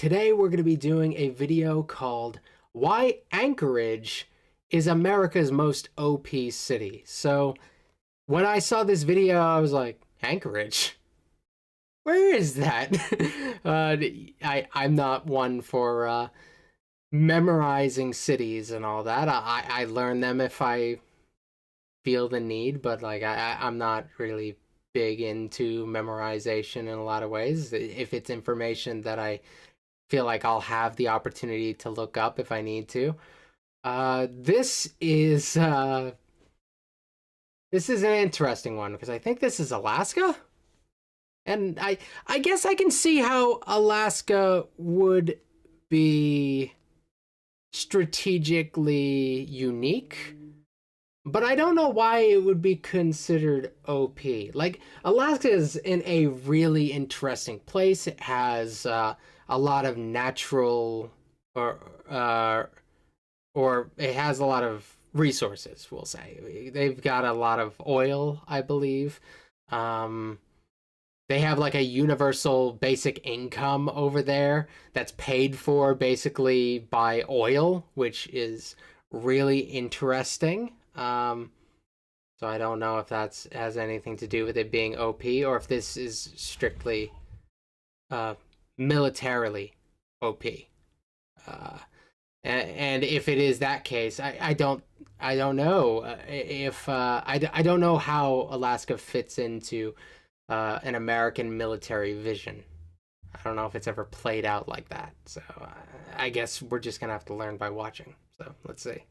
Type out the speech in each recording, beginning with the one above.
Today we're going to be doing a video called Why Anchorage is America's Most OP City. So when I saw this video, I was like, Anchorage? Where is that? I'm not one for memorizing cities and all that. I learn them if I feel the need, but like I'm not really big into memorization in a lot of ways. If it's information that I feel like I'll have the opportunity to look up if I need to. This is an interesting one because I think this is Alaska. And I guess I can see how Alaska would be strategically unique, but I don't know why it would be considered OP. Like, Alaska is in a really interesting place. It has a lot of natural, or it has a lot of resources, we'll say. They've got a lot of oil, I believe. They have like a universal basic income over there that's paid for basically by oil, which is really interesting. So I don't know if that has anything to do with it being OP or if this is strictly militarily OP. And if it is that case, I don't know if I don't know how Alaska fits into an American military vision. I don't know if it's ever played out like that. So I guess we're just gonna have to learn by watching. So let's see.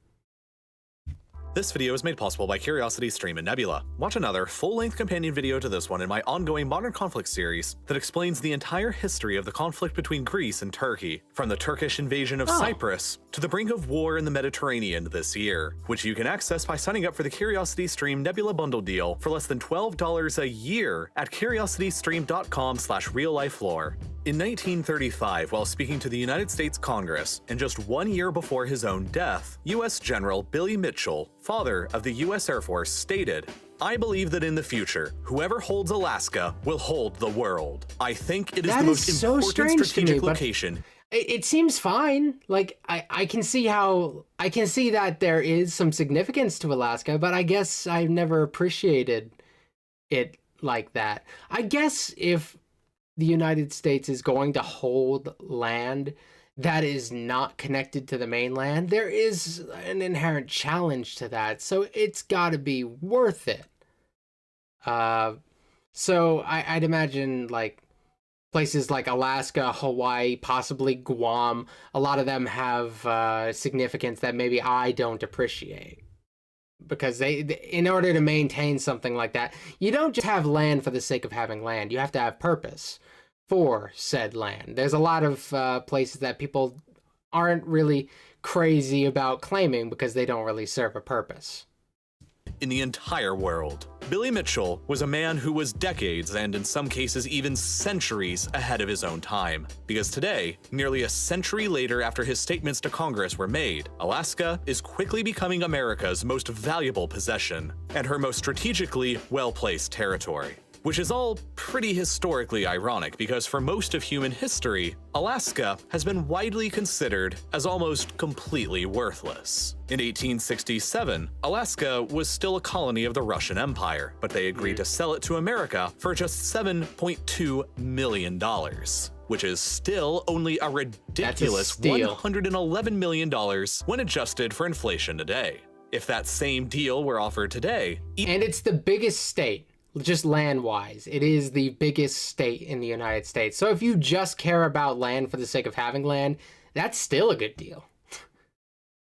This video is made possible by CuriosityStream and Nebula. Watch another full-length companion video to this one in my ongoing Modern Conflict series that explains the entire history of the conflict between Greece and Turkey, from the Turkish invasion of Cyprus to the brink of war in the Mediterranean this year, which you can access by signing up for the CuriosityStream Nebula bundle deal for less than $12 a year at curiositystream.com/RealLifeLore. In 1935, while speaking to the United States Congress, and just 1 year before his own death, U.S. General Billy Mitchell, father of the U.S. Air Force, stated, "I believe that in the future, whoever holds Alaska will hold the world. I think it is the most important strategic location." It seems fine. Like, I can see that there is some significance to Alaska, but I guess I've never appreciated it like that. I guess if the United States is going to hold land that is not connected to the mainland, there is an inherent challenge to that. So it's got to be worth it. So I'd imagine like places like Alaska, Hawaii, possibly Guam, a lot of them have significance that maybe I don't appreciate. Because in order to maintain something like that, you don't just have land for the sake of having land. You have to have purpose for said land. There's a lot of places that people aren't really crazy about claiming because they don't really serve a purpose. In the entire world. Billy Mitchell was a man who was decades, and in some cases even centuries, ahead of his own time. Because today, nearly a century later after his statements to Congress were made, Alaska is quickly becoming America's most valuable possession, and her most strategically well-placed territory. Which is all pretty historically ironic, because for most of human history, Alaska has been widely considered as almost completely worthless. In 1867, Alaska was still a colony of the Russian Empire, but they agreed to sell it to America for just $7.2 million, which is still only a ridiculous $111 million when adjusted for inflation today. If that same deal were offered today... And it's the biggest state. Just land-wise, it is the biggest state in the United States. So if you just care about land for the sake of having land, that's still a good deal.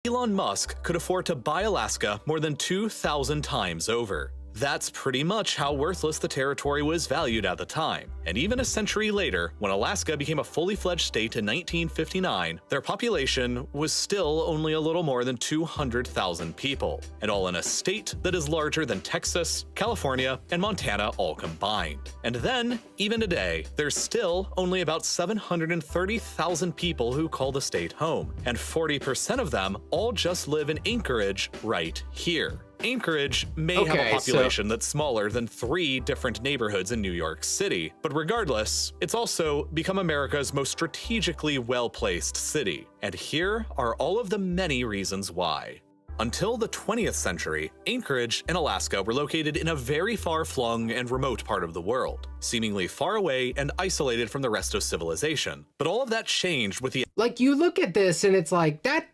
Elon Musk could afford to buy Alaska more than 2,000 times over. That's pretty much how worthless the territory was valued at the time. And even a century later, when Alaska became a fully fledged state in 1959, their population was still only a little more than 200,000 people, and all in a state that is larger than Texas, California, and Montana all combined. And then, even today, there's still only about 730,000 people who call the state home, and 40% of them all just live in Anchorage right here. Anchorage may have a population that's smaller than 3 different neighborhoods in New York City, but regardless, it's also become America's most strategically well-placed city. And here are all of the many reasons why. Until the 20th century, Anchorage and Alaska were located in a very far-flung and remote part of the world, seemingly far away and isolated from the rest of civilization. But all of that changed with the— Like, you look at this and it's like, that...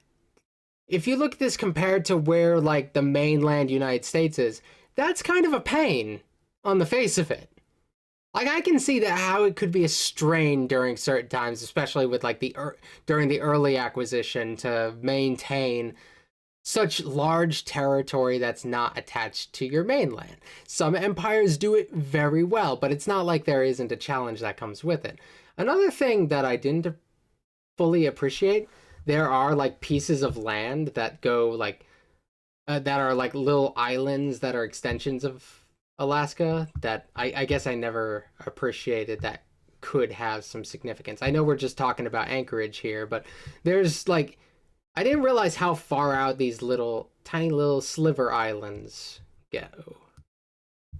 If you look at this compared to where, like, the mainland United States is, that's kind of a pain on the face of it. Like, I can see that how it could be a strain during certain times, especially with, like, during the early acquisition, to maintain such large territory that's not attached to your mainland. Some empires do it very well, but it's not like there isn't a challenge that comes with it. Another thing that I didn't fully appreciate, there are like pieces of land that go like, that are like little islands that are extensions of Alaska that I guess I never appreciated that could have some significance. I know we're just talking about Anchorage here, but there's like, I didn't realize how far out these tiny little sliver islands go.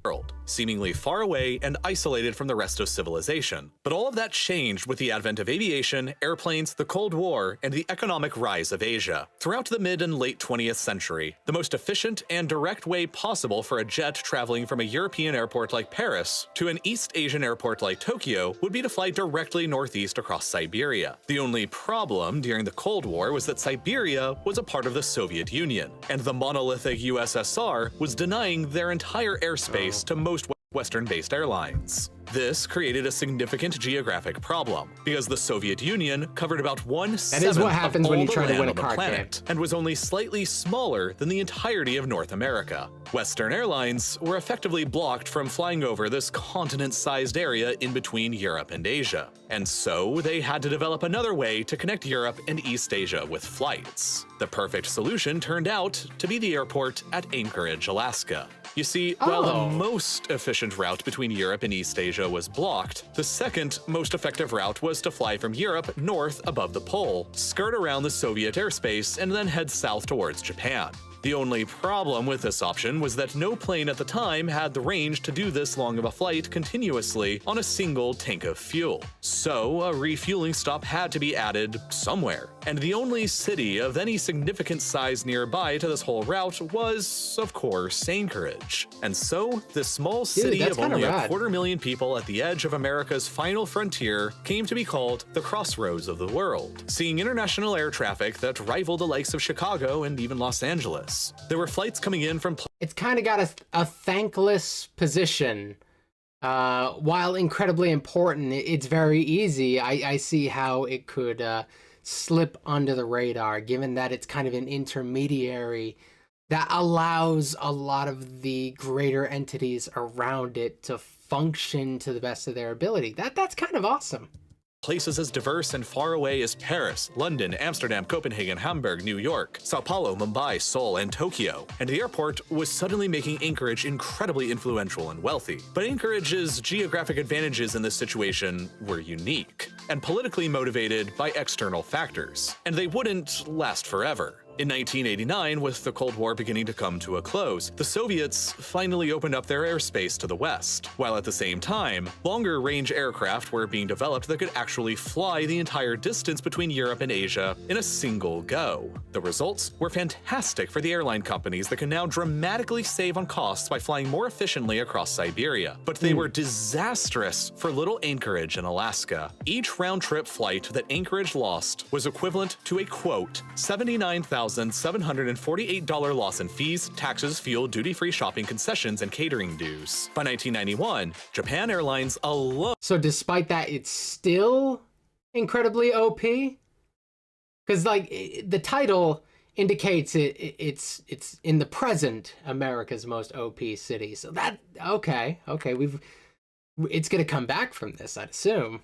World, seemingly far away and isolated from the rest of civilization. But all of that changed with the advent of aviation, airplanes, the Cold War, and the economic rise of Asia. Throughout the mid and late 20th century, the most efficient and direct way possible for a jet traveling from a European airport like Paris to an East Asian airport like Tokyo would be to fly directly northeast across Siberia. The only problem during the Cold War was that Siberia was a part of the Soviet Union, and the monolithic USSR was denying their entire airspace to most Western-based airlines. This created a significant geographic problem, because the Soviet Union covered about 1/7 That is what happens of when all you the try to land win a on the card planet, and was only slightly smaller than the entirety of North America. Western airlines were effectively blocked from flying over this continent-sized area in between Europe and Asia, and so they had to develop another way to connect Europe and East Asia with flights. The perfect solution turned out to be the airport at Anchorage, Alaska. You see, while the most efficient route between Europe and East Asia was blocked, the second most effective route was to fly from Europe north above the pole, skirt around the Soviet airspace, and then head south towards Japan. The only problem with this option was that no plane at the time had the range to do this long of a flight continuously on a single tank of fuel. So a refueling stop had to be added somewhere. And the only city of any significant size nearby to this whole route was, of course, Anchorage. And so this small city of only a 250,000 people at the edge of America's final frontier came to be called the crossroads of the world, seeing international air traffic that rivaled the likes of Chicago and even Los Angeles. There were flights coming in from— It's kind of got a thankless position. While incredibly important, it's very easy. I see how it could slip under the radar, given that it's kind of an intermediary that allows a lot of the greater entities around it to function to the best of their ability. That's kind of awesome. Places as diverse and far away as Paris, London, Amsterdam, Copenhagen, Hamburg, New York, Sao Paulo, Mumbai, Seoul, and Tokyo. And the airport was suddenly making Anchorage incredibly influential and wealthy. But Anchorage's geographic advantages in this situation were unique and politically motivated by external factors, and they wouldn't last forever. In 1989, with the Cold War beginning to come to a close, the Soviets finally opened up their airspace to the west, while at the same time, longer-range aircraft were being developed that could actually fly the entire distance between Europe and Asia in a single go. The results were fantastic for the airline companies that can now dramatically save on costs by flying more efficiently across Siberia, but they were disastrous for little Anchorage in Alaska. Each round-trip flight that Anchorage lost was equivalent to a, quote, $79,748 loss in fees, taxes, fuel, duty-free shopping, concessions, and catering dues. By 1991, Japan Airlines alone— So despite that, it's still incredibly OP? Because, like, the title indicates it's in the present America's most OP city. So that, okay, it's gonna come back from this, I'd assume.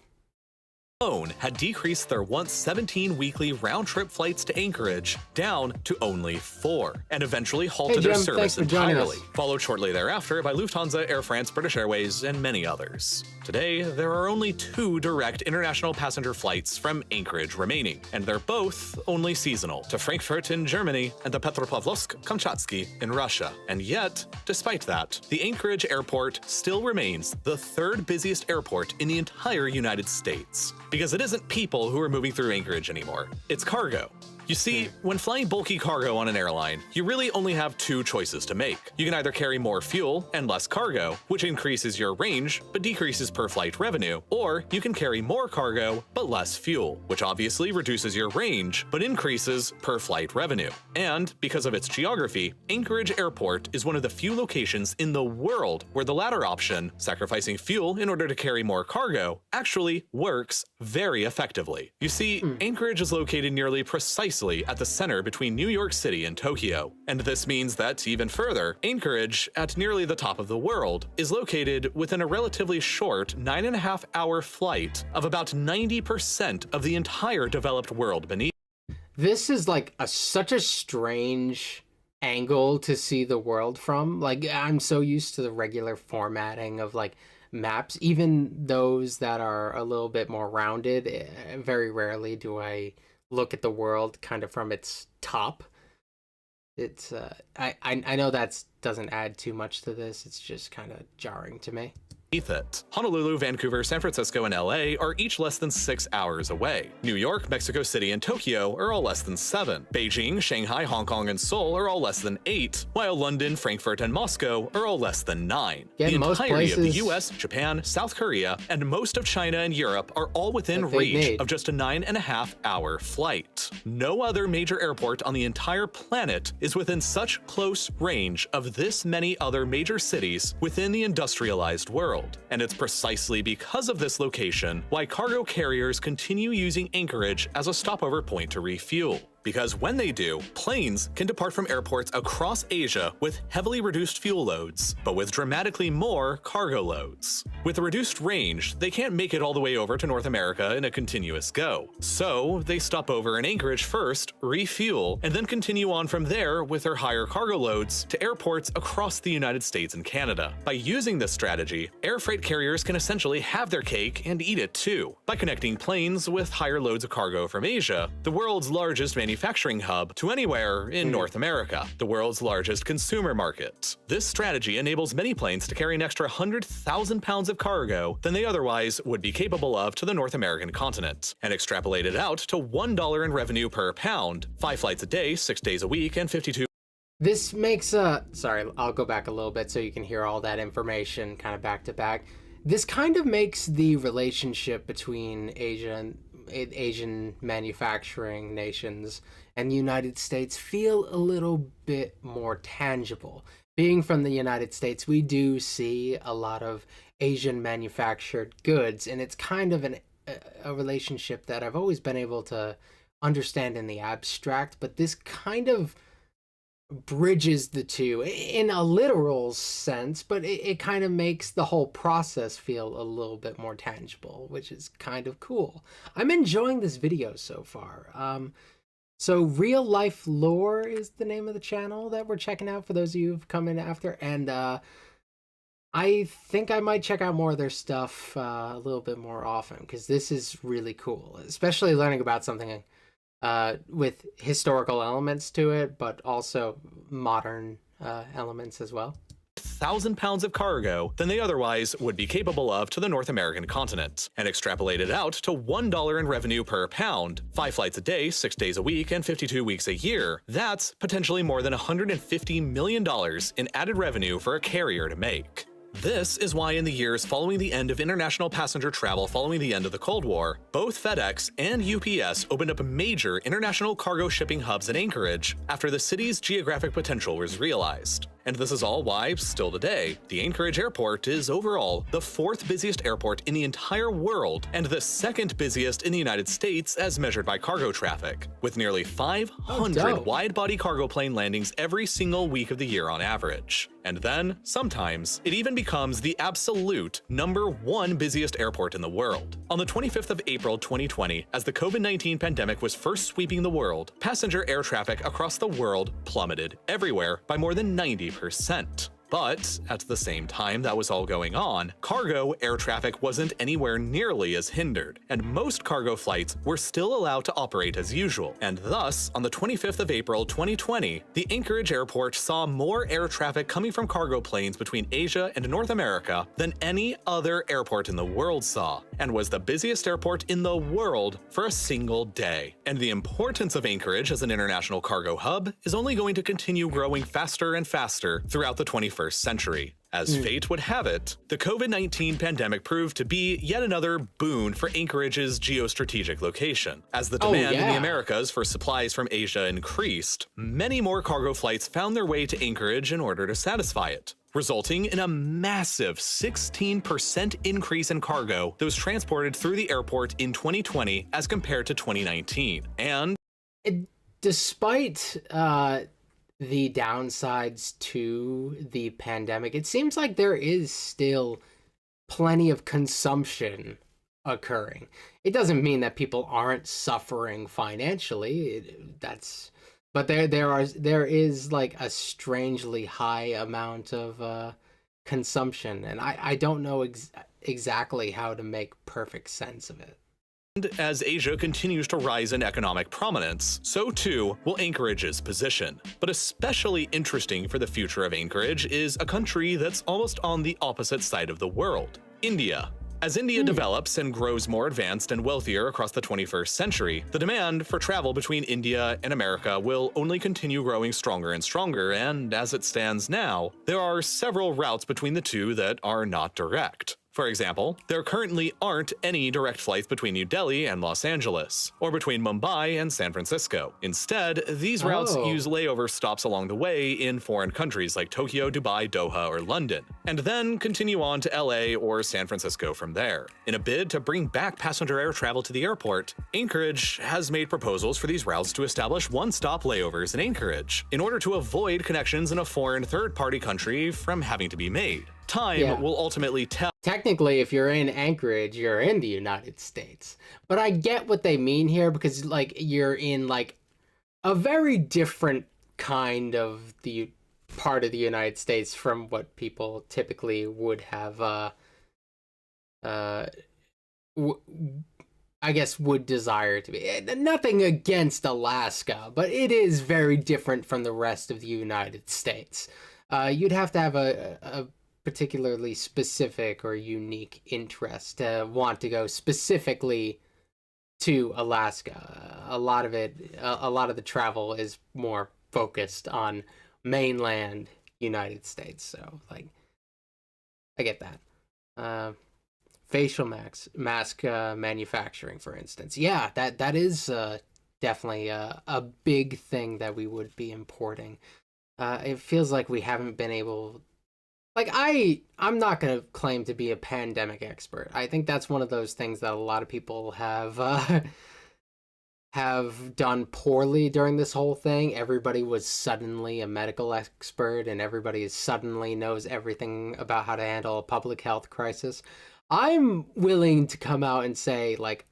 alone had decreased their once 17 weekly round-trip flights to Anchorage down to only 4, and eventually halted their Jim, service thanks for joining entirely, us. followed shortly thereafter by Lufthansa, Air France, British Airways, and many others. Today, there are only 2 direct international passenger flights from Anchorage remaining, and they're both only seasonal, to Frankfurt in Germany and to Petropavlovsk-Kamchatsky in Russia. And yet, despite that, the Anchorage airport still remains the 3rd busiest airport in the entire United States. Because it isn't people who are moving through Anchorage anymore, it's cargo. You see, when flying bulky cargo on an airline, you really only have 2 choices to make. You can either carry more fuel and less cargo, which increases your range but decreases per flight revenue, or you can carry more cargo but less fuel, which obviously reduces your range but increases per flight revenue. And because of its geography, Anchorage Airport is one of the few locations in the world where the latter option, sacrificing fuel in order to carry more cargo, actually works very effectively. You see, Anchorage is located nearly precisely at the center between New York City and Tokyo. And this means that, even further, Anchorage, at nearly the top of the world, is located within a relatively short 9.5-hour flight of about 90% of the entire developed world beneath. This is like such a strange angle to see the world from. Like, I'm so used to the regular formatting of like maps, even those that are a little bit more rounded. Very rarely do I look at the world kind of from its top. It's I know that doesn't add too much to this. It's just kind of jarring to me. It. Honolulu, Vancouver, San Francisco, and LA are each less than 6 hours away. New York, Mexico City, and Tokyo are all less than 7. Beijing, Shanghai, Hong Kong, and Seoul are all less than 8, while London, Frankfurt, and Moscow are all less than 9. Yeah, the most entirety of the places... US, Japan, South Korea, and most of China and Europe are all within That they've reach made. of just a 9.5-hour flight. No other major airport on the entire planet is within such close range of this many other major cities within the industrialized world. And it's precisely because of this location why cargo carriers continue using Anchorage as a stopover point to refuel. Because when they do, planes can depart from airports across Asia with heavily reduced fuel loads, but with dramatically more cargo loads. With a reduced range, they can't make it all the way over to North America in a continuous go. So they stop over in Anchorage first, refuel, and then continue on from there with their higher cargo loads to airports across the United States and Canada. By using this strategy, air freight carriers can essentially have their cake and eat it too, by connecting planes with higher loads of cargo from Asia, the world's largest manufacturing hub, to anywhere in North America, the world's largest consumer market. This strategy enables many planes to carry an extra 100,000 pounds of cargo than they otherwise would be capable of to the North American continent, and extrapolated out to $1 in revenue per pound, 5 flights a day, 6 days a week, and 52. This makes sorry, I'll go back a little bit so you can hear all that information kind of back to back. This kind of makes the relationship between Asian manufacturing nations and the United States feel a little bit more tangible. Being from the United States, we do see a lot of Asian manufactured goods, and it's kind of a relationship that I've always been able to understand in the abstract, but this kind of bridges the two in a literal sense, but it kind of makes the whole process feel a little bit more tangible, which is kind of cool. I'm enjoying this video so far. So RealLifeLore is the name of the channel that we're checking out for those of you who've come in after, and I think I might check out more of their stuff a little bit more often, because this is really cool, especially learning about something with historical elements to it, but also modern elements as well. 1,000 pounds of cargo than they otherwise would be capable of to the North American continent, and extrapolated out to $1 in revenue per pound, 5 flights a day, 6 days a week, and 52 weeks a year. That's potentially more than $150 million in added revenue for a carrier to make. This is why in the years following the end of international passenger travel following the end of the Cold War, both FedEx and UPS opened up major international cargo shipping hubs in Anchorage after the city's geographic potential was realized. And this is all why, still today, the Anchorage airport is overall the 4th busiest airport in the entire world and the 2nd busiest in the United States as measured by cargo traffic, with nearly 500 wide-body cargo plane landings every single week of the year on average. And then, sometimes, it even becomes the absolute #1 busiest airport in the world. On the 25th of April 2020, as the COVID-19 pandemic was first sweeping the world, passenger air traffic across the world plummeted everywhere by more than 90%. But at the same time that was all going on, cargo air traffic wasn't anywhere nearly as hindered, and most cargo flights were still allowed to operate as usual. And thus, on the 25th of April 2020, the Anchorage airport saw more air traffic coming from cargo planes between Asia and North America than any other airport in the world saw, and was the busiest airport in the world for a single day. And the importance of Anchorage as an international cargo hub is only going to continue growing faster and faster throughout the 21st century. As fate would have it, the COVID-19 pandemic proved to be yet another boon for Anchorage's geostrategic location. As the demand in the Americas for supplies from Asia increased, many more cargo flights found their way to Anchorage in order to satisfy it, resulting in a massive 16% increase in cargo that was transported through the airport in 2020 as compared to 2019. And despite the downsides to the pandemic, it seems like there is still plenty of consumption occurring. It doesn't mean that people aren't suffering financially. But there is like a strangely high amount of consumption, and I don't know exactly how to make perfect sense of it. As Asia continues to rise in economic prominence, so too will Anchorage's position. But especially interesting for the future of Anchorage is a country that's almost on the opposite side of the world, India. As India develops and grows more advanced and wealthier across the 21st century, the demand for travel between India and America will only continue growing stronger and stronger, and as it stands now, there are several routes between the two that are not direct. For example, there currently aren't any direct flights between New Delhi and Los Angeles, or between Mumbai and San Francisco. Instead, these routes use layover stops along the way in foreign countries like Tokyo, Dubai, Doha, or London, and then continue on to LA or San Francisco from there. In a bid to bring back passenger air travel to the airport, Anchorage has made proposals for these routes to establish one-stop layovers in Anchorage, in order to avoid connections in a foreign third-party country from having to be made. Time will ultimately tell. Technically, if you're in Anchorage, you're in the United States. But I get what they mean here, because like you're in like a very different kind of the part of the United States from what people typically would have I guess would desire to be. Nothing against Alaska, but it is very different from the rest of the United States. You'd have to have a particularly specific or unique interest to want to go specifically to Alaska. A lot of the travel is more focused on mainland United States. So like, I get that. Facial mask manufacturing, for instance. Yeah, that is definitely a big thing that we would be importing. It feels like we haven't been able. Like, I'm not going to claim to be a pandemic expert. I think that's one of those things that a lot of people have done poorly during this whole thing. Everybody was suddenly a medical expert, and everybody suddenly knows everything about how to handle a public health crisis. I'm willing to come out and say, like,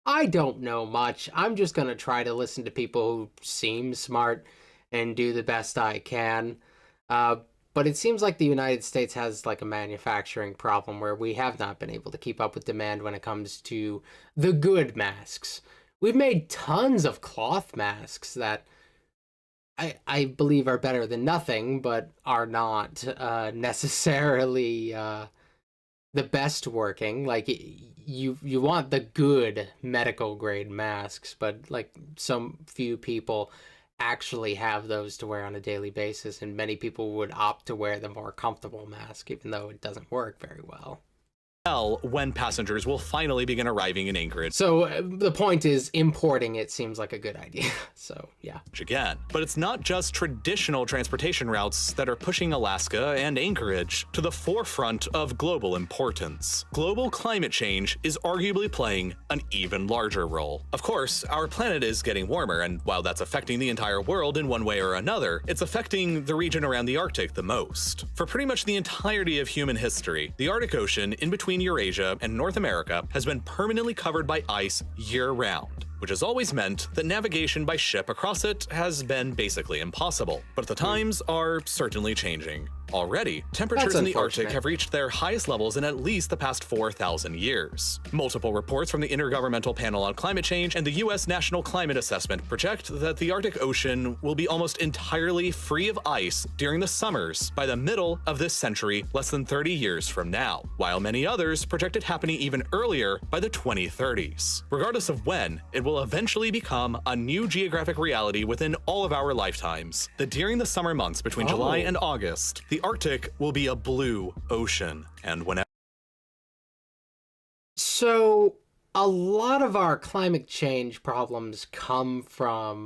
I don't know much. I'm just going to try to listen to people who seem smart and do the best I can. But it seems like the United States has like a manufacturing problem where we have not been able to keep up with demand when it comes to the good masks. We've made tons of cloth masks that I believe are better than nothing, but are not necessarily the best working. Like you want the good medical grade masks, but like some few people actually have those to wear on a daily basis, and many people would opt to wear the more comfortable mask, even though it doesn't work very well. tell when passengers will finally begin arriving in Anchorage So the point is, importing it seems like a good idea. So yeah. again. But it's not just traditional transportation routes that are pushing Alaska and Anchorage to the forefront of global importance. Global climate change is arguably playing an even larger role. Of course, our planet is getting warmer, and while that's affecting the entire world in one way or another, it's affecting the region around the Arctic the most. For pretty much the entirety of human history, the Arctic Ocean in between Eurasia and North America has been permanently covered by ice year-round, which has always meant that navigation by ship across it has been basically impossible. But the times are certainly changing. Already, temperatures in the Arctic have reached their highest levels in at least the past 4,000 years. Multiple reports from the Intergovernmental Panel on Climate Change and the U.S. National Climate Assessment project that the Arctic Ocean will be almost entirely free of ice during the summers by the middle of this century, less than 30 years from now, while many others project it happening even earlier by the 2030s. Regardless of when, it will eventually become a new geographic reality within all of our lifetimes, that during the summer months between July and August, the Arctic will be a blue ocean, and whenever. So a lot of our climate change problems come from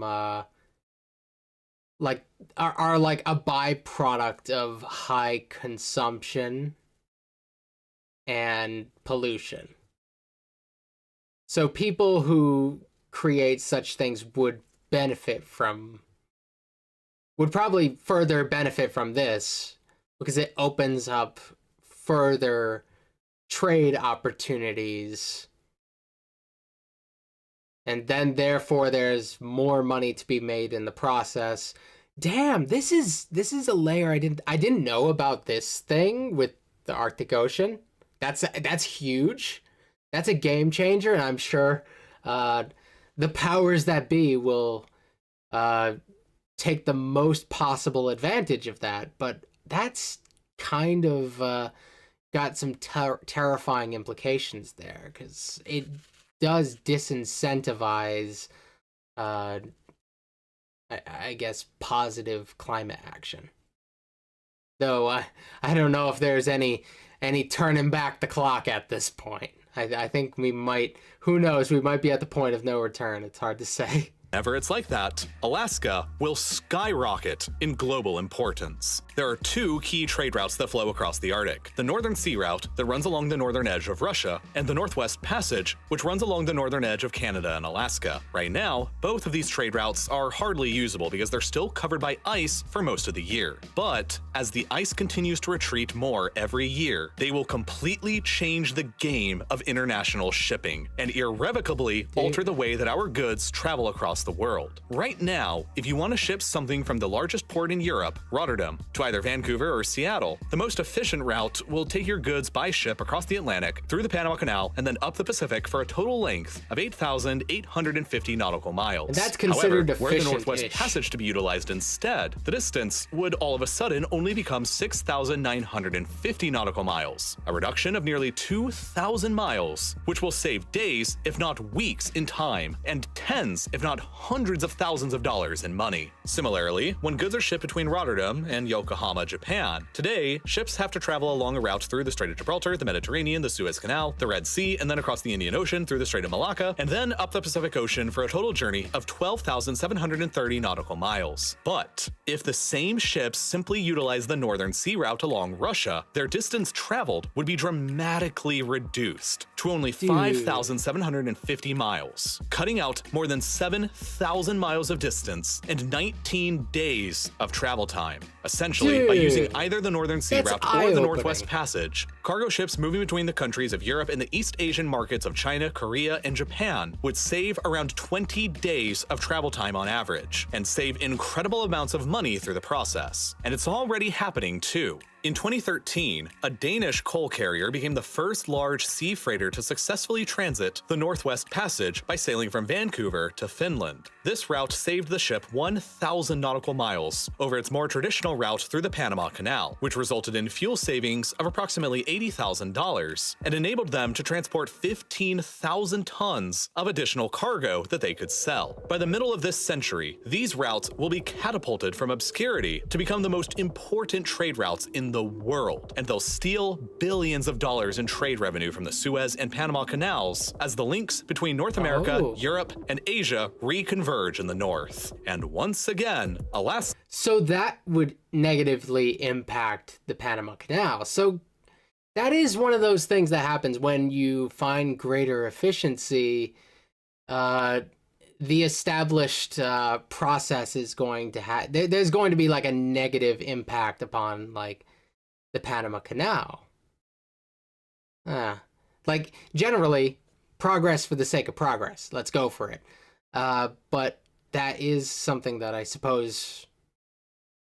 like are like a byproduct of high consumption and pollution. So people who create such things would probably further benefit from this, because it opens up further trade opportunities, and then therefore there's more money to be made in the process. Damn, this is a layer I didn't know about. This thing with the Arctic Ocean, that's huge. That's a game changer, and I'm sure the powers that be will take the most possible advantage of that. But that's kind of got some terrifying implications there, because it does disincentivize, I guess, positive climate action. Though I don't know if there's any turning back the clock at this point. I think we might, who knows, we might be at the point of no return. It's hard to say. Whenever it's like that, Alaska will skyrocket in global importance. There are two key trade routes that flow across the Arctic: the Northern Sea Route that runs along the northern edge of Russia, and the Northwest Passage, which runs along the northern edge of Canada and Alaska. Right now, both of these trade routes are hardly usable because they're still covered by ice for most of the year. But as the ice continues to retreat more every year, they will completely change the game of international shipping and irrevocably alter the way that our goods travel across the world. Right now, if you want to ship something from the largest port in Europe, Rotterdam, to either Vancouver or Seattle, the most efficient route will take your goods by ship across the Atlantic, through the Panama Canal, and then up the Pacific for a total length of 8,850 nautical miles. And that's considered efficient-ish. Were the Northwest Passage to be utilized instead, the distance would all of a sudden only become 6,950 nautical miles, a reduction of nearly 2,000 miles, which will save days, if not weeks, in time, and tens, if not hundreds of thousands of dollars in money. Similarly, when goods are shipped between Rotterdam and Yokohama, Japan, today, ships have to travel along a route through the Strait of Gibraltar, the Mediterranean, the Suez Canal, the Red Sea, and then across the Indian Ocean through the Strait of Malacca, and then up the Pacific Ocean for a total journey of 12,730 nautical miles. But if the same ships simply utilize the Northern Sea Route along Russia, their distance traveled would be dramatically reduced to only 5,750 miles, cutting out more than 7,000 miles of distance and 19 days of travel time. Essentially, by using either the Northern Sea Route or the Northwest Passage, cargo ships moving between the countries of Europe and the East Asian markets of China, Korea, and Japan would save around 20 days of travel time on average, and save incredible amounts of money through the process. And it's already happening too. In 2013, a Danish coal carrier became the first large sea freighter to successfully transit the Northwest Passage by sailing from Vancouver to Finland. This route saved the ship 1,000 nautical miles over its more traditional route through the Panama Canal, which resulted in fuel savings of approximately $80,000 and enabled them to transport 15,000 tons of additional cargo that they could sell. By the middle of this century, these routes will be catapulted from obscurity to become the most important trade routes in in the world, and they'll steal billions of dollars in trade revenue from the Suez and Panama Canals as the links between North America, Europe, and Asia reconverge in the north. And once again, Alaska. So that would negatively impact the Panama Canal. So that is one of those things that happens when you find greater efficiency. The established process is going to have, there's going to be like a negative impact upon like the Panama Canal. Like generally, progress for the sake of progress. Let's go for it. But that is something that I suppose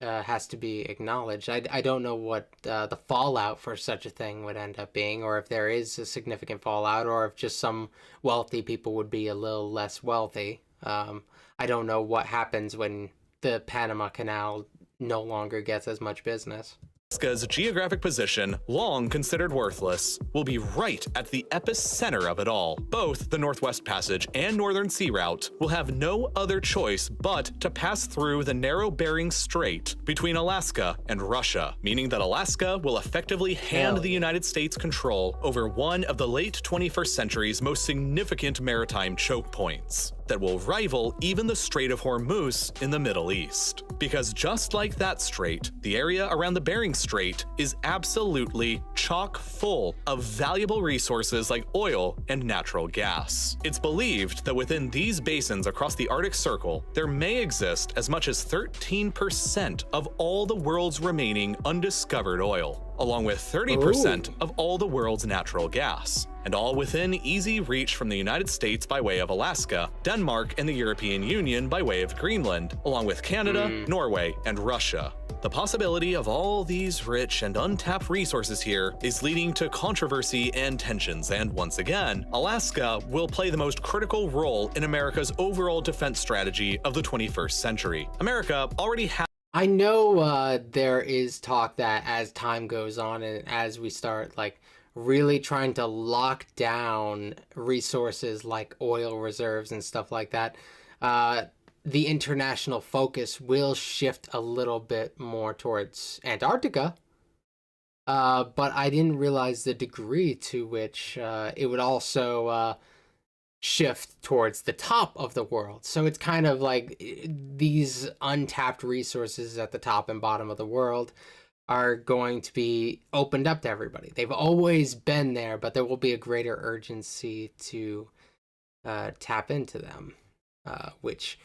has to be acknowledged. I don't know what the fallout for such a thing would end up being, or if there is a significant fallout, or if just some wealthy people would be a little less wealthy. I don't know what happens when the Panama Canal no longer gets as much business. Alaska's geographic position, long considered worthless, will be right at the epicenter of it all. Both the Northwest Passage and Northern Sea Route will have no other choice but to pass through the narrow Bering Strait between Alaska and Russia, meaning that Alaska will effectively hand the United States control over one of the late 21st century's most significant maritime choke points that will rival even the Strait of Hormuz in the Middle East. Because just like that strait, the area around the Bering Strait is absolutely chock full of valuable resources like oil and natural gas. It's believed that within these basins across the Arctic Circle, there may exist as much as 13% of all the world's remaining undiscovered oil, along with 30% of all the world's natural gas, and all within easy reach from the United States by way of Alaska, Denmark, and the European Union by way of Greenland, along with Canada, Norway, and Russia. The possibility of all these rich and untapped resources here is leading to controversy and tensions, and once again, Alaska will play the most critical role in America's overall defense strategy of the 21st century. America already has. I know there is talk that as time goes on and as we start like really trying to lock down resources like oil reserves and stuff like that, the international focus will shift a little bit more towards Antarctica. But I didn't realize the degree to which it would also shift towards the top of the world. So it's kind of like these untapped resources at the top and bottom of the world are going to be opened up to everybody. They've always been there, but there will be a greater urgency to tap into them, which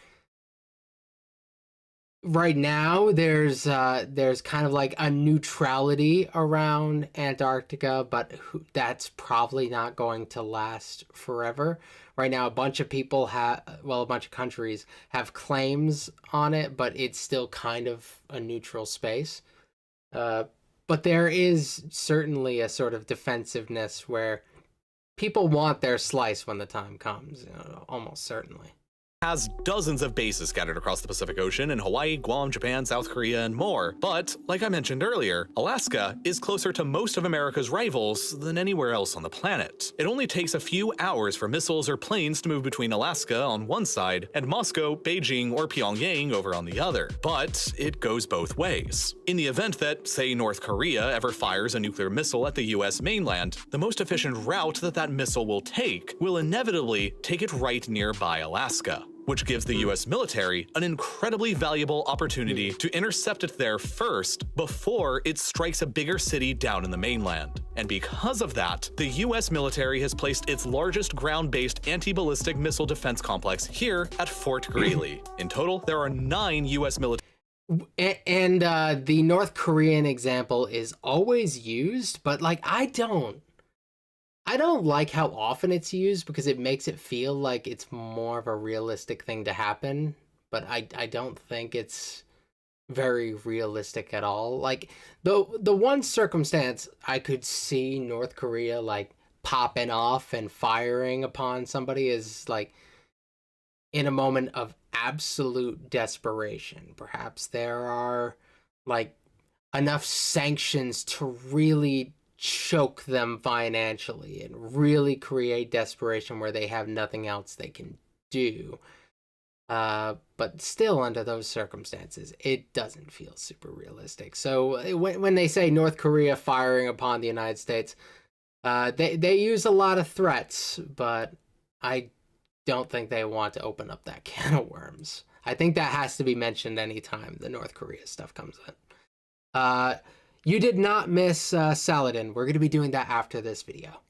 right now there's kind of like a neutrality around Antarctica, but that's probably not going to last forever. Right now, a bunch of people a bunch of countries have claims on it, but it's still kind of a neutral space. But there is certainly a sort of defensiveness where people want their slice when the time comes, almost certainly. Has dozens of bases scattered across the Pacific Ocean in Hawaii, Guam, Japan, South Korea, and more. But, like I mentioned earlier, Alaska is closer to most of America's rivals than anywhere else on the planet. It only takes a few hours for missiles or planes to move between Alaska on one side and Moscow, Beijing, or Pyongyang over on the other. But it goes both ways. In the event that, say, North Korea ever fires a nuclear missile at the US mainland, the most efficient route that missile will take will inevitably take it right nearby Alaska, which gives the US military an incredibly valuable opportunity to intercept it there first before it strikes a bigger city down in the mainland. And because of that, the US military has placed its largest ground-based anti-ballistic missile defense complex here at Fort Greely. In total, there are 9 US military. And the North Korean example is always used, but like I don't like how often it's used because it makes it feel like it's more of a realistic thing to happen, but I don't think it's very realistic at all. Like the one circumstance I could see North Korea like popping off and firing upon somebody is like in a moment of absolute desperation. Perhaps there are like enough sanctions to really choke them financially and really create desperation where they have nothing else they can do. But still, under those circumstances, it doesn't feel super realistic. So when they say North Korea firing upon the United States, they use a lot of threats, but I don't think they want to open up that can of worms. I think that has to be mentioned anytime the North Korea stuff comes in. You did not miss Saladin. We're going to be doing that after this video.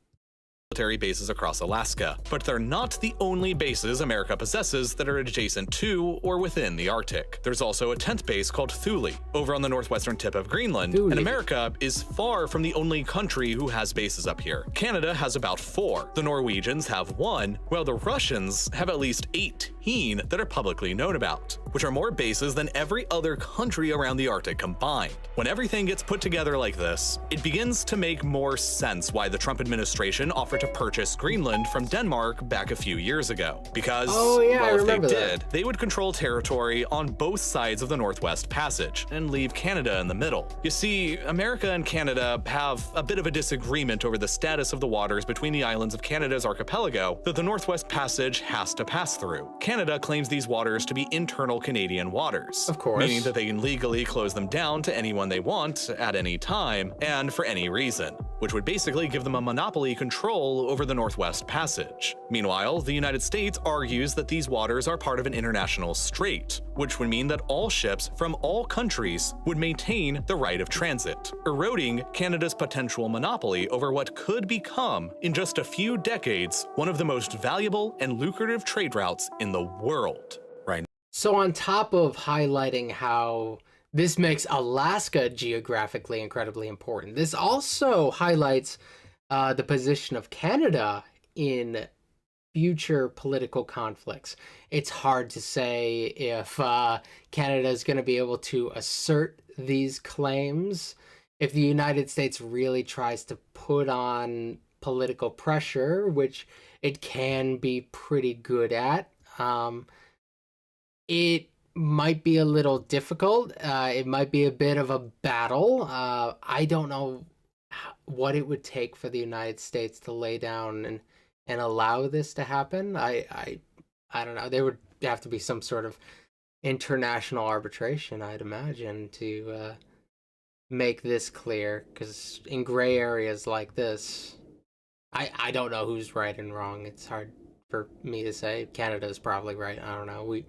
Military bases across Alaska, but they're not the only bases America possesses that are adjacent to or within the Arctic. There's also a 10th base called Thule, over on the northwestern tip of Greenland, and America is far from the only country who has bases up here. Canada has about 4, the Norwegians have 1, while the Russians have at least 18 that are publicly known about, which are more bases than every other country around the Arctic combined. When everything gets put together like this, it begins to make more sense why the Trump administration offered to purchase Greenland from Denmark back a few years ago. Because, well, if they did, they would control territory on both sides of the Northwest Passage and leave Canada in the middle. You see, America and Canada have a bit of a disagreement over the status of the waters between the islands of Canada's archipelago that the Northwest Passage has to pass through. Canada claims these waters to be internal Canadian waters, of course, meaning that they can legally close them down to anyone they want at any time and for any reason, which would basically give them a monopoly control over the Northwest Passage. Meanwhile, the United States argues that these waters are part of an international strait, which would mean that all ships from all countries would maintain the right of transit, eroding Canada's potential monopoly over what could become, in just a few decades, one of the most valuable and lucrative trade routes in the world. Right. So on top of highlighting how this makes Alaska geographically incredibly important, this also highlights the position of Canada in future political conflicts. It's hard to say if Canada is going to be able to assert these claims if the United States really tries to put on political pressure, which it can be pretty good at. It might be a little difficult. It might be a bit of a battle. I don't know what it would take for the United States to lay down and allow this to happen. I don't know. There would have to be some sort of international arbitration, I'd imagine, to make this clear, because in gray areas like this, I don't know who's right and wrong. It's hard for me to say. Canada's probably right. I don't know.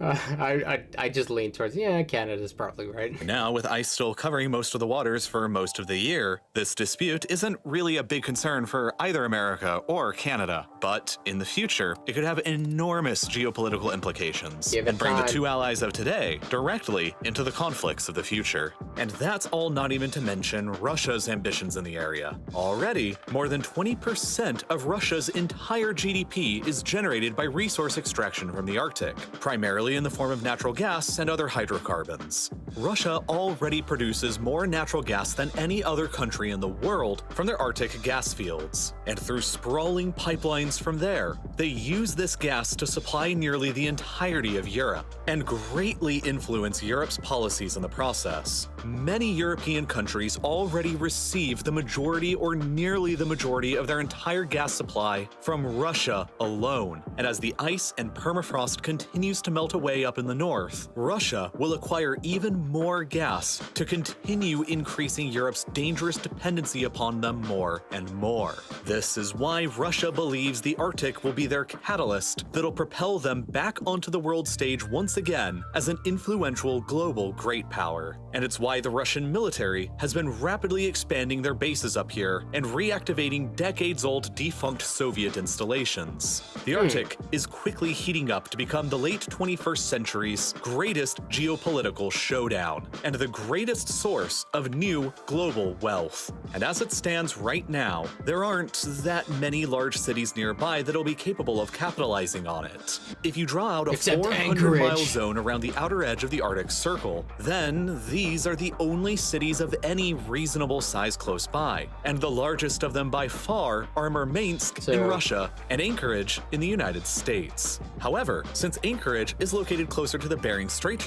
I just lean towards, yeah, Canada's probably right. Now, with ice still covering most of the waters for most of the year, this dispute isn't really a big concern for either America or Canada. But in the future, it could have enormous geopolitical implications and bring the two allies of today directly into the conflicts of the future. And that's all not even to mention Russia's ambitions in the area. Already, more than 20% of Russia's entire GDP is generated by resource extraction from the Arctic, primarily in the form of natural gas and other hydrocarbons. Russia already produces more natural gas than any other country in the world from their Arctic gas fields, and through sprawling pipelines from there, they use this gas to supply nearly the entirety of Europe, and greatly influence Europe's policies in the process. Many European countries already receive the majority or nearly the majority of their entire gas supply from Russia alone, and as the ice and permafrost continues to melt away up in the north, Russia will acquire even more gas to continue increasing Europe's dangerous dependency upon them more and more. This is why Russia believes the Arctic will be their catalyst that'll propel them back onto the world stage once again as an influential global great power. And it's why the Russian military has been rapidly expanding their bases up here and reactivating decades-old defunct Soviet installations. The Arctic is quickly heating up to become the late 21st century's greatest geopolitical showdown and the greatest source of new global wealth. And as it stands right now, there aren't that many large cities nearby that'll be capable of capitalizing on it. If you draw out a 400-mile zone around the outer edge of the Arctic Circle, then these are the only cities of any reasonable size close by, and the largest of them by far are Murmansk in Russia and Anchorage in the United States. However, since Anchorage is located closer to the Bering Strait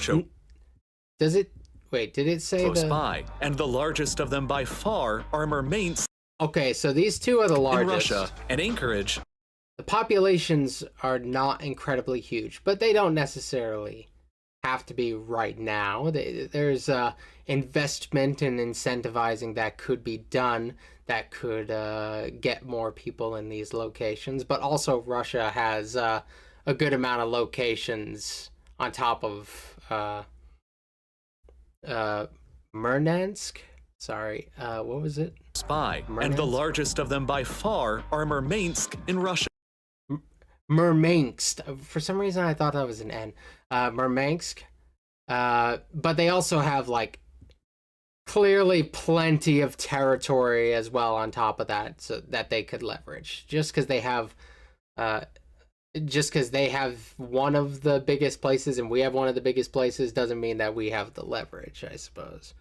does it? Wait, did it say close by, and the largest of them by far are Murmansk. Okay, so these two are the largest. In Russia and Anchorage the populations are not incredibly huge, but they don't necessarily have to be right now. There's investment and incentivizing that could be done that could get more people in these locations. But also Russia has a good amount of locations on top of Murmansk. Sorry, what was it? Spy, and the largest of them by far are Murmansk in Russia. Murmansk. For some reason, I thought that was an N. Murmansk. But they also have like clearly plenty of territory as well on top of that, so that they could leverage. Just because they have one of the biggest places and we have one of the biggest places doesn't mean that we have the leverage, I suppose.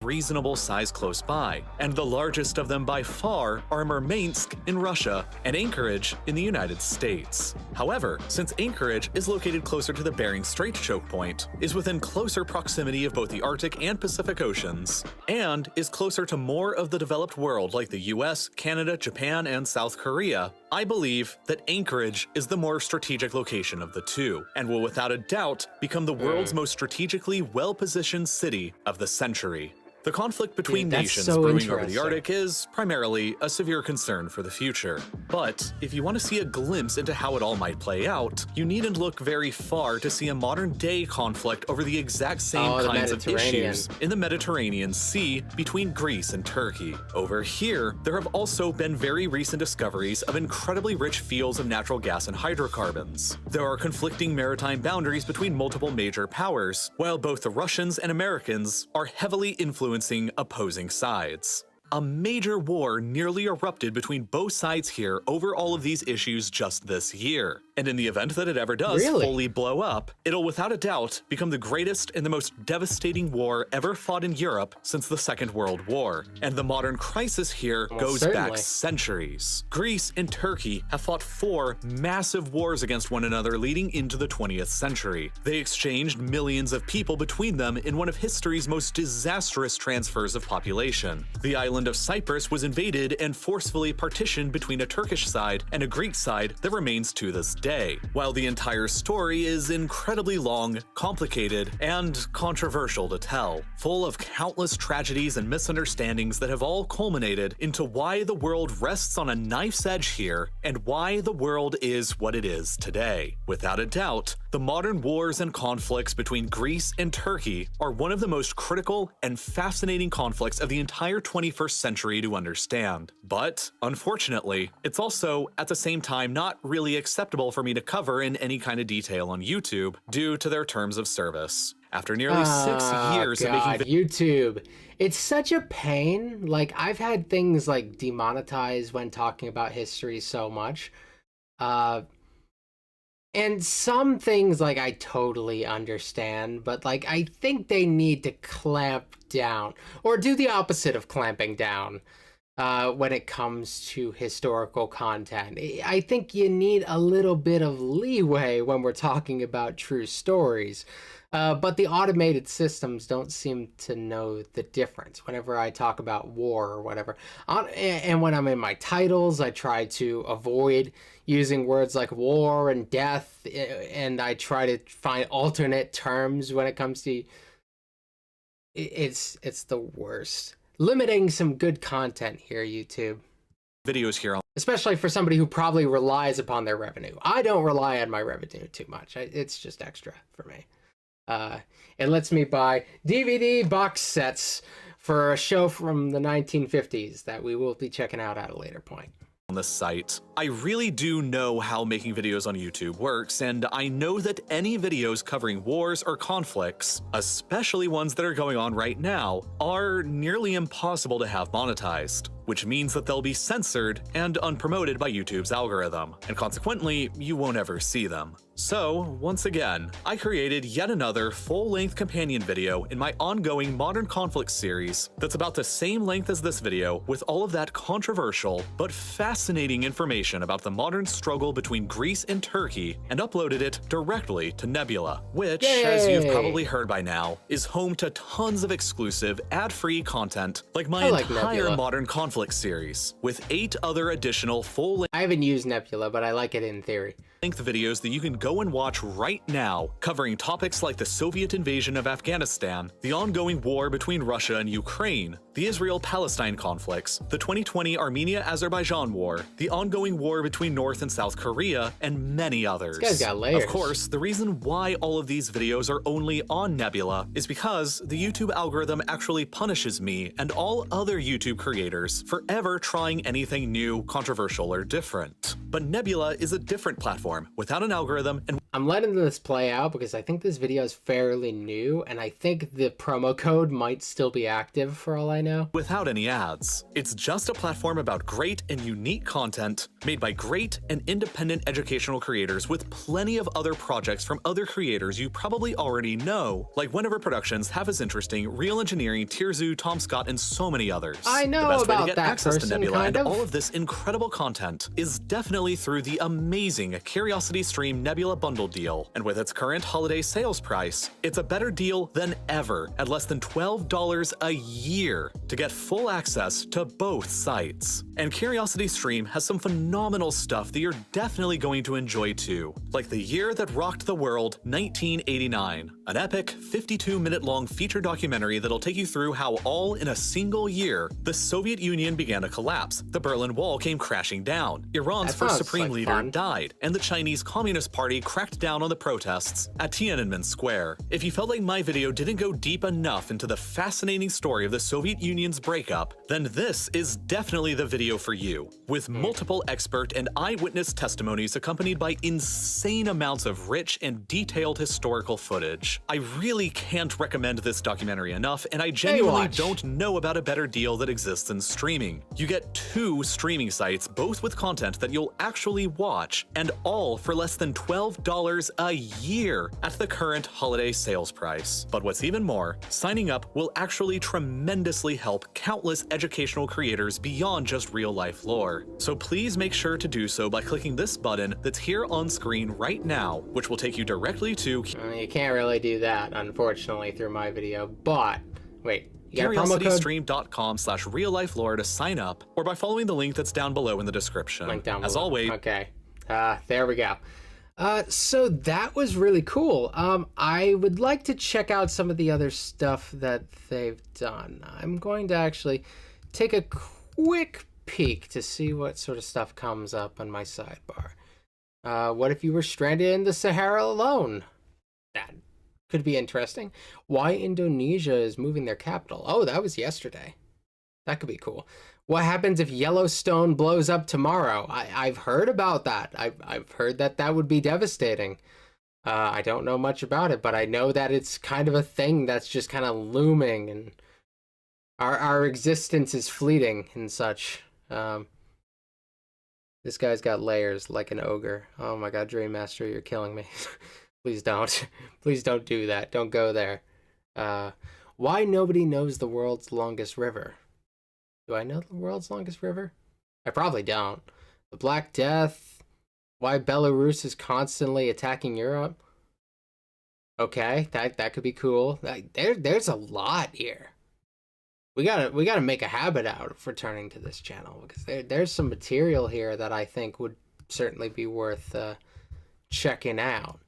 Reasonable size close by, and the largest of them by far are Murmansk in Russia and Anchorage in the United States. However, since Anchorage is located closer to the Bering Strait choke point, is within closer proximity of both the Arctic and Pacific Oceans, and is closer to more of the developed world like the US, Canada, Japan, and South Korea, I believe that Anchorage is the more strategic location of the two, and will without a doubt become the world's most strategically well-positioned city of the century. The conflict between nations brewing over the Arctic is primarily a severe concern for the future. But if you want to see a glimpse into how it all might play out, you needn't look very far to see a modern-day conflict over the exact same kinds of issues in the Mediterranean Sea between Greece and Turkey. Over here, there have also been very recent discoveries of incredibly rich fields of natural gas and hydrocarbons. There are conflicting maritime boundaries between multiple major powers, while both the Russians and Americans are heavily influencing opposing sides. A major war nearly erupted between both sides here over all of these issues just this year. And in the event that it ever does fully blow up, it'll without a doubt become the greatest and the most devastating war ever fought in Europe since the Second World War. And the modern crisis here goes back centuries. Greece and Turkey have fought 4 massive wars against one another leading into the 20th century. They exchanged millions of people between them in one of history's most disastrous transfers of population. The island of Cyprus was invaded and forcefully partitioned between a Turkish side and a Greek side that remains to this day. While the entire story is incredibly long, complicated, and controversial to tell, full of countless tragedies and misunderstandings that have all culminated into why the world rests on a knife's edge here and why the world is what it is today. Without a doubt, the modern wars and conflicts between Greece and Turkey are one of the most critical and fascinating conflicts of the entire 21st century to understand. But, unfortunately, it's also, at the same time, not really acceptable for me to cover in any kind of detail on YouTube due to their terms of service. After nearly 6 years of making YouTube, it's such a pain. Like, I've had things like demonetized when talking about history so much. And some things, like, I totally understand, but, like, I think they need to clamp down, or do the opposite of clamping down, when it comes to historical content. I think you need a little bit of leeway when we're talking about true stories. But the automated systems don't seem to know the difference whenever I talk about war or whatever. And when I'm in my titles, I try to avoid using words like war and death, and I try to find alternate terms when it comes to... It's the worst. Limiting some good content here, YouTube. Videos here, especially for somebody who probably relies upon their revenue. I don't rely on my revenue too much. It's just extra for me. It lets me buy DVD box sets for a show from the 1950s that we will be checking out at a later point. On the site. I really do know how making videos on YouTube works, and I know that any videos covering wars or conflicts, especially ones that are going on right now, are nearly impossible to have monetized, which means that they'll be censored and unpromoted by YouTube's algorithm, and consequently, you won't ever see them. So, once again, I created yet another full-length companion video in my ongoing Modern Conflicts series that's about the same length as this video, with all of that controversial but fascinating information about the modern struggle between Greece and Turkey, and uploaded it directly to Nebula, which, as you've probably heard by now, is home to tons of exclusive, ad-free content like my entire Nebula. Modern Conflicts series, with 8 other additional full-length I haven't used Nebula, but I like it in theory. videos that you can go and watch right now, covering topics like the Soviet invasion of Afghanistan, the ongoing war between Russia and Ukraine, the Israel-Palestine conflicts, the 2020 Armenia-Azerbaijan war, the ongoing war between North and South Korea, and many others. This guy's got layers. Of course, the reason why all of these videos are only on Nebula is because the YouTube algorithm actually punishes me and all other YouTube creators for ever trying anything new, controversial, or different. But Nebula is a different platform without an algorithm, and I'm letting this play out because I think this video is fairly new, and I think the promo code might still be active for all I know. without any ads. It's just a platform about great and unique content made by great and independent educational creators with plenty of other projects from other creators you probably already know, like Whenever Productions, Half as Interesting, Real Engineering, Tierzoo, Tom Scott, and so many others. I know the best way about to get that access to person, Nebula kind and of. all of this incredible content is definitely through the amazing Curiosity Stream Nebula bundle deal, and with its current holiday sales price, it's a better deal than ever at less than $12 a year to get full access to both sites. And Curiosity Stream has some phenomenal stuff that you're definitely going to enjoy too, like The Year That Rocked the World, 1989, an epic 52-minute long feature documentary that'll take you through how all in a single year, the Soviet Union began to collapse, the Berlin Wall came crashing down, Iran's That first sounds supreme like leader fun. died, and the Chinese Communist Party cracked down on the protests at Tiananmen Square. If you felt like my video didn't go deep enough into the fascinating story of the Soviet Union's breakup, then this is definitely the video for you, with multiple expert and eyewitness testimonies accompanied by insane amounts of rich and detailed historical footage. I really can't recommend this documentary enough, and I genuinely Baywatch. don't know about a better deal that exists in streaming. You get 2 streaming sites, both with content that you'll actually watch, and all for less than $12 a year at the current holiday sales price. But what's even more, signing up will actually tremendously help countless educational creators beyond just real life lore. So please make sure to do so by clicking this button that's here on screen right now, which will take you directly to You can't really do that, unfortunately, through my video, but wait, you got a promo code? curiositystream.com/reallifelore to sign up, or by following the link that's down below in the description. Link down As below. always, Okay. There we go. So that was really cool. I would like to check out some of the other stuff that they've done. I'm going to actually take a quick peek to see what sort of stuff comes up on my sidebar. What if you were stranded in the Sahara alone? That could be interesting. Why Indonesia is moving their capital. Oh, that was yesterday. That could be cool. What happens if Yellowstone blows up tomorrow? I've heard about that. I've heard that that would be devastating. I don't know much about it, but I know that it's kind of a thing that's just kind of looming, and our existence is fleeting and such. This guy's got layers like an ogre. Oh my god, Dream Master, you're killing me. Please don't. Please don't do that. Don't go there. Why nobody knows the world's longest river? Do I know the world's longest river? I probably don't. The Black Death. Why Belarus is constantly attacking Europe. Okay, that could be cool. There's a lot here. We gotta make a habit out of returning to this channel, because there's some material here that I think would certainly be worth checking out.